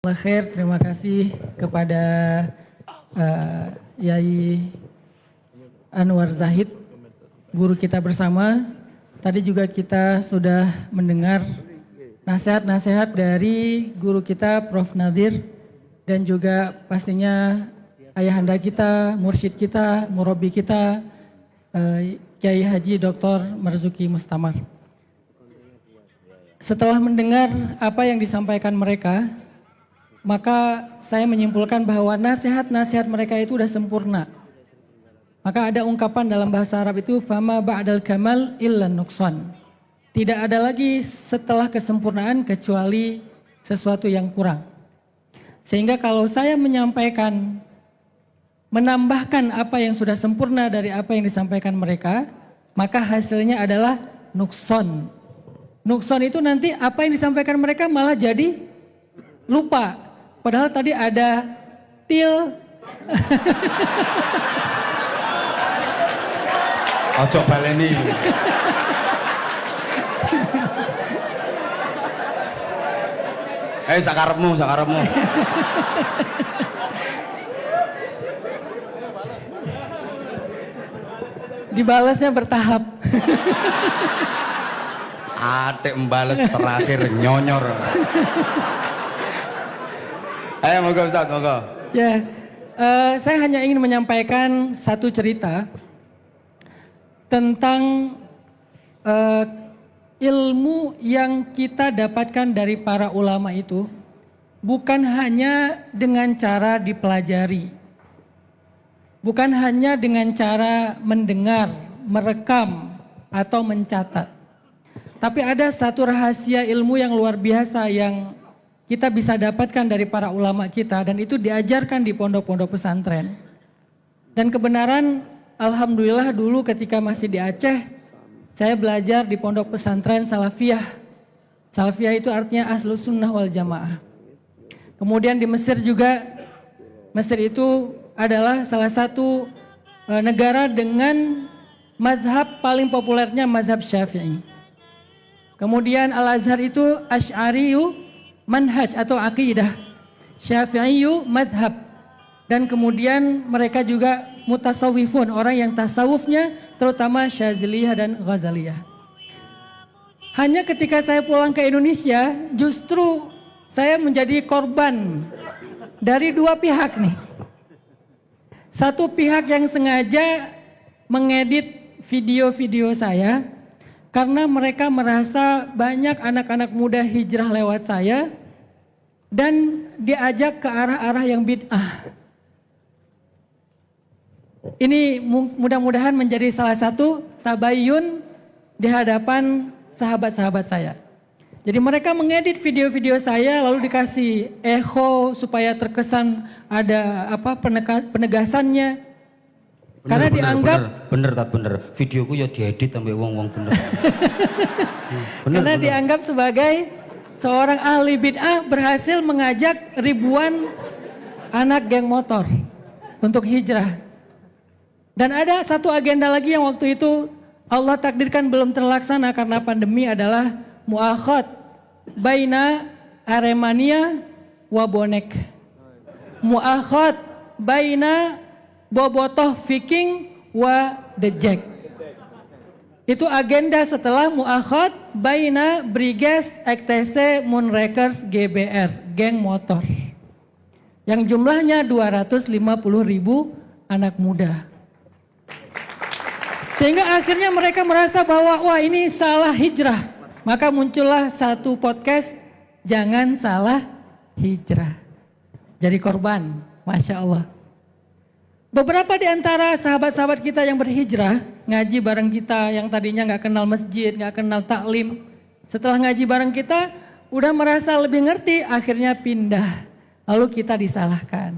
Khair, terima kasih kepada Yai Anwar Zahid, guru kita bersama. Tadi juga kita sudah mendengar nasihat-nasihat dari guru kita Prof. Nadir dan juga pastinya ayahanda kita, mursyid kita, murabi kita, Kiai Haji Dr. Marzuki Mustamar. Setelah mendengar apa yang disampaikan mereka, maka saya menyimpulkan bahwa nasihat-nasihat mereka itu sudah sempurna. Maka ada ungkapan dalam bahasa Arab itu fama ba'dal kamal illa nuqsan. Tidak ada lagi setelah kesempurnaan kecuali sesuatu yang kurang. Sehingga kalau saya menyampaikan, menambahkan apa yang sudah sempurna dari apa yang disampaikan mereka, maka hasilnya adalah nuqsan. Nuqsan itu nanti apa yang disampaikan mereka malah jadi lupa. Padahal tadi ada til. Ojo baleni. Sakarepmu. Dibalasnya bertahap. Atik mbales terakhir nyonyor. Ayo monggo Ustaz, monggo. Ya, saya hanya ingin menyampaikan satu cerita tentang ilmu yang kita dapatkan dari para ulama itu bukan hanya dengan cara dipelajari, bukan hanya dengan cara mendengar, merekam, atau mencatat. Tapi ada satu rahasia ilmu yang luar biasa yang kita bisa dapatkan dari para ulama kita dan itu diajarkan di pondok-pondok pesantren. Dan kebenaran alhamdulillah dulu ketika masih di Aceh, saya belajar di pondok pesantren Salafiyah. Salafiyah itu artinya Ahlus Sunnah wal Jamaah. Kemudian di Mesir juga, Mesir itu adalah salah satu negara dengan mazhab paling populernya mazhab Syafi'i. Kemudian Al-Azhar itu Asy'ariyu manhaj atau aqidah, Syafi'iyu madhab, dan kemudian mereka juga mutasawwifun, orang yang tasawufnya terutama Syaziliyah dan Ghazaliyah. Hanya ketika saya pulang ke Indonesia, justru saya menjadi korban dari dua pihak nih. Satu pihak yang sengaja mengedit video-video saya karena mereka merasa banyak anak-anak muda hijrah lewat saya dan diajak ke arah-arah yang bid'ah. Ini mudah-mudahan menjadi salah satu tabayyun di hadapan sahabat-sahabat saya. Jadi mereka mengedit video-video saya lalu dikasih echo supaya terkesan ada penegasannya. Karena dianggap bener. Videoku ya diedit sampai wong-wong bener. Karena dianggap sebagai seorang ahli bid'ah berhasil mengajak ribuan anak geng motor untuk hijrah. Dan ada satu agenda lagi yang waktu itu Allah takdirkan belum terlaksana karena pandemi adalah mu'akhad baina Aremania wa Bonek. Mu'akhad baina Bobotoh Viking wa The Jack. Itu agenda setelah muakhad baina Briges EKTC Moonrakers GBR, geng motor. Yang jumlahnya 250.000 anak muda. Sehingga akhirnya mereka merasa bahwa wah ini salah hijrah. Maka muncullah satu podcast, jangan salah hijrah. Jadi korban, Masya Allah. Beberapa di antara sahabat-sahabat kita yang berhijrah, ngaji bareng kita yang tadinya nggak kenal masjid, nggak kenal taklim. Setelah ngaji bareng kita, udah merasa lebih ngerti, akhirnya pindah. Lalu kita disalahkan.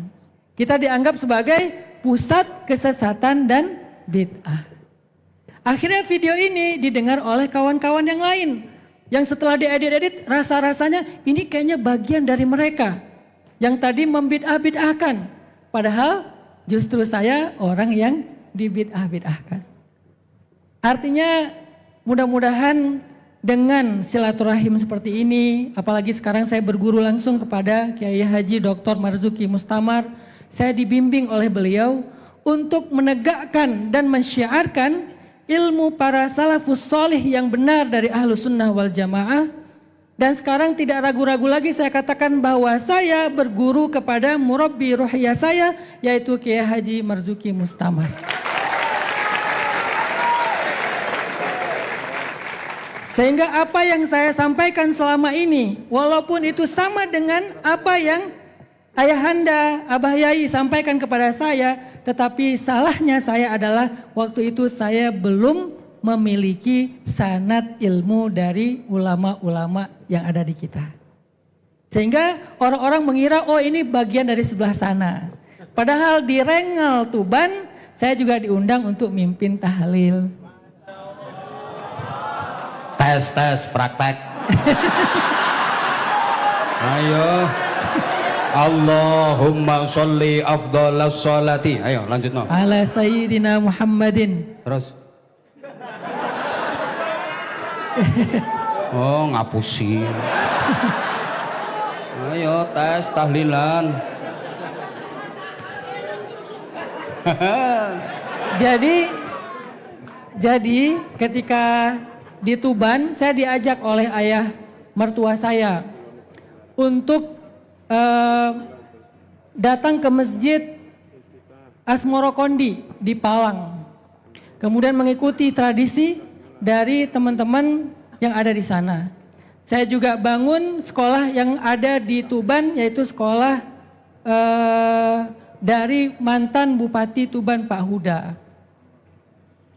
Kita dianggap sebagai pusat kesesatan dan bid'ah. Akhirnya video ini didengar oleh kawan-kawan yang lain. Yang setelah diedit-edit, rasa-rasanya ini kayaknya bagian dari mereka. Yang tadi membid'ah-bid'ahkan. Padahal justru saya orang yang dibid'ah-bid'ahkan. Artinya mudah-mudahan dengan silaturahim seperti ini, apalagi sekarang saya berguru langsung kepada Kiai Haji Dr. Marzuki Mustamar, saya dibimbing oleh beliau untuk menegakkan dan mensyiarkan ilmu para salafus solih yang benar dari Ahlus Sunnah wal Jamaah. Dan sekarang tidak ragu-ragu lagi saya katakan bahwa saya berguru kepada murabbi ruhiyah saya, yaitu Kiai Haji Marzuki Mustamar. Sehingga apa yang saya sampaikan selama ini, walaupun itu sama dengan apa yang ayahanda, Abah Yai sampaikan kepada saya, tetapi salahnya saya adalah waktu itu saya belum memiliki sanad ilmu dari ulama-ulama yang ada di kita. Sehingga orang-orang mengira, oh ini bagian dari sebelah sana. Padahal di Rengel Tuban, saya juga diundang untuk mimpin tahlil. Tes, praktek. Ayo. Allahumma sholli afdhalas sholati. Ayo lanjut no. Ala Sayyidina Muhammadin. Terus. Oh ngapusi. Ayo tes tahlilan. Jadi ketika di Tuban saya diajak oleh ayah mertua saya untuk datang ke masjid Asmoro Kondi di Palang. Kemudian mengikuti tradisi dari teman-teman yang ada di sana. Saya juga bangun sekolah yang ada di Tuban, yaitu sekolah dari mantan Bupati Tuban Pak Huda.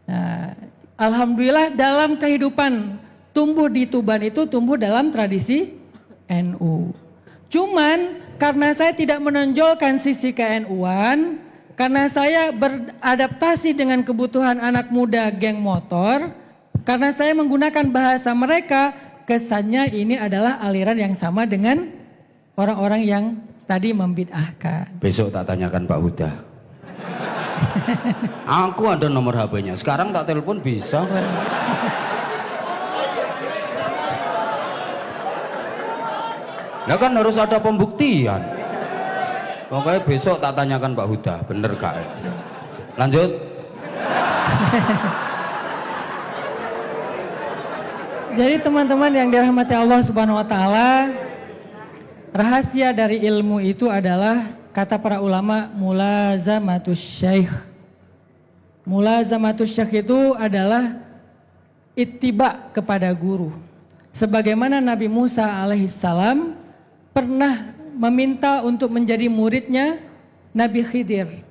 Nah, alhamdulillah dalam kehidupan tumbuh di Tuban itu tumbuh dalam tradisi NU. Cuman karena saya tidak menonjolkan sisi ke-NU-an, karena saya beradaptasi dengan kebutuhan anak muda geng motor, karena saya menggunakan bahasa mereka, kesannya ini adalah aliran yang sama dengan orang-orang yang tadi membid'ahkan. Besok tak tanyakan Pak Huda. Aku ada nomor HP-nya. Sekarang tak telepon bisa. Nah kan harus ada pembuktian. Pokoknya besok tak tanyakan Pak Huda, bener gak? Lanjut. Jadi teman-teman yang dirahmati Allah Subhanahu wa taala, rahasia dari ilmu itu adalah kata para ulama mulazamatus syekh. Mulazamatus syekh itu adalah ittiba kepada guru. Sebagaimana Nabi Musa alaihissalam pernah meminta untuk menjadi muridnya Nabi Khidir.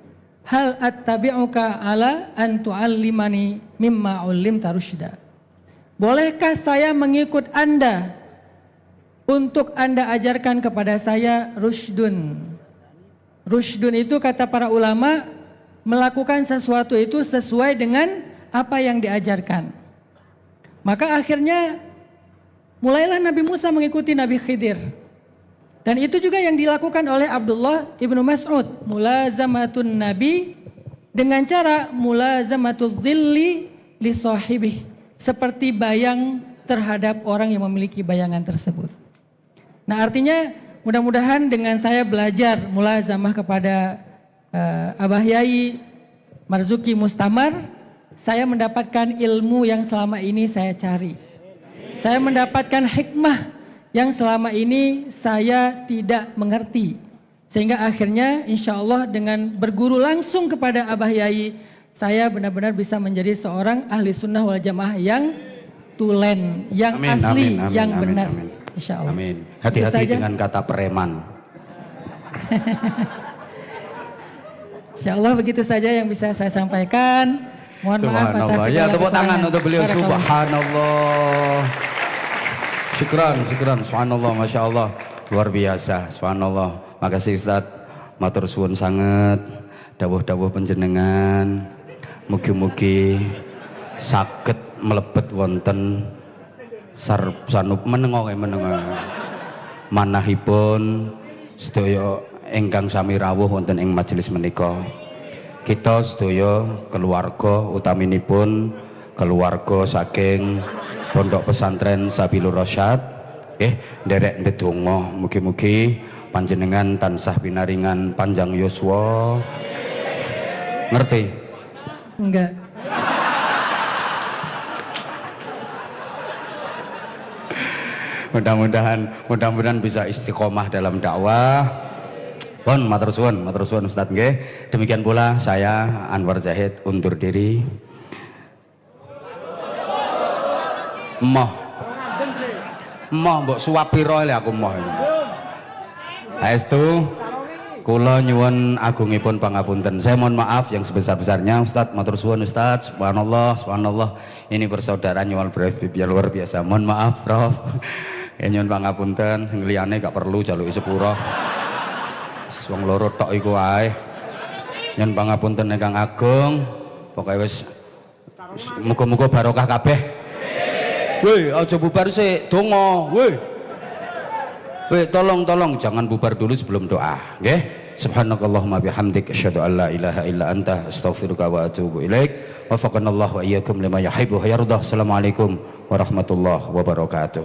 Hal attabi'uka ala an tu'allimani mimma 'ullimta rusyda. Bolehkah saya mengikut Anda untuk Anda ajarkan kepada saya rusydun. Rusydun itu kata para ulama melakukan sesuatu itu sesuai dengan apa yang diajarkan. Maka akhirnya mulailah Nabi Musa mengikuti Nabi Khidir. Dan itu juga yang dilakukan oleh Abdullah ibnu Mas'ud. Mulazamatun Nabi dengan cara mulazamatul dhilli li sahibih. Seperti bayang terhadap orang yang memiliki bayangan tersebut. Nah artinya mudah-mudahan dengan saya belajar mulazamah kepada Abah Yai Marzuki Mustamar, saya mendapatkan ilmu yang selama ini saya cari. Saya mendapatkan hikmah yang selama ini saya tidak mengerti. Sehingga akhirnya insya Allah dengan berguru langsung kepada Abah Yai, saya benar-benar bisa menjadi seorang ahli sunnah wal jamaah yang tulen, yang Amin, asli, amin, amin, yang amin, benar. amin. Insya Allah. Amin. Hati-hati dengan kata preman. Insya Allah begitu saja yang bisa saya sampaikan. Mohon maaf atas Subhanallah. Ya tepuk tangan untuk beliau. Subhanallah. Syukran. Subhanallah, Masya Allah. Luar biasa. Subhanallah. Makasih Ustaz. Matur suwun sangat. Dawuh-dawuh panjenengan. Mugi-mugi saged mlebet wonten sanup menengo manahipun sedaya ingkang sami rawuh wonten ing majelis menika. Kita sedaya keluarga utaminipun keluarga saking Pondok Pesantren Sabilur Rasyad nderek ndedonga mugi-mugi panjenengan tansah pinaringan panjang yuswa. Ngerti? Enggak. Mudah-mudahan bisa istiqomah dalam dakwah. Pun matur suwun Ustaz nggih. Demikian pula saya Anwar Zahid undur diri. Moh mbok suwap pira le aku moh. Aestu kula nyuwun agungipun pangapunten. Saya mohon maaf yang sebesar-besarnya Ustaz, matur suwun Ustaz. Subhanallah. Ini persaudaraan nyuwun luar biasa. Mohon maaf Prof. Nyuwun pangapunten, sing liyane gak perlu jaluki sepura. Wong loro tok iku wae. Nyuwun pangapunten ingkang agung. Pokoke wis muga-muga barokah kabeh. Woi, aja bubar sik, donga. Woi, tolong jangan bubar dulu sebelum doa, nggih. Subhanakallahumma bihamdik asyhadu an la ilaha illa anta astaghfiruka wa atubu ilaik. Wafaqanallahu wa iyyakum lima yuhibbu wa yardah. Assalamualaikum warahmatullahi wabarakatuh.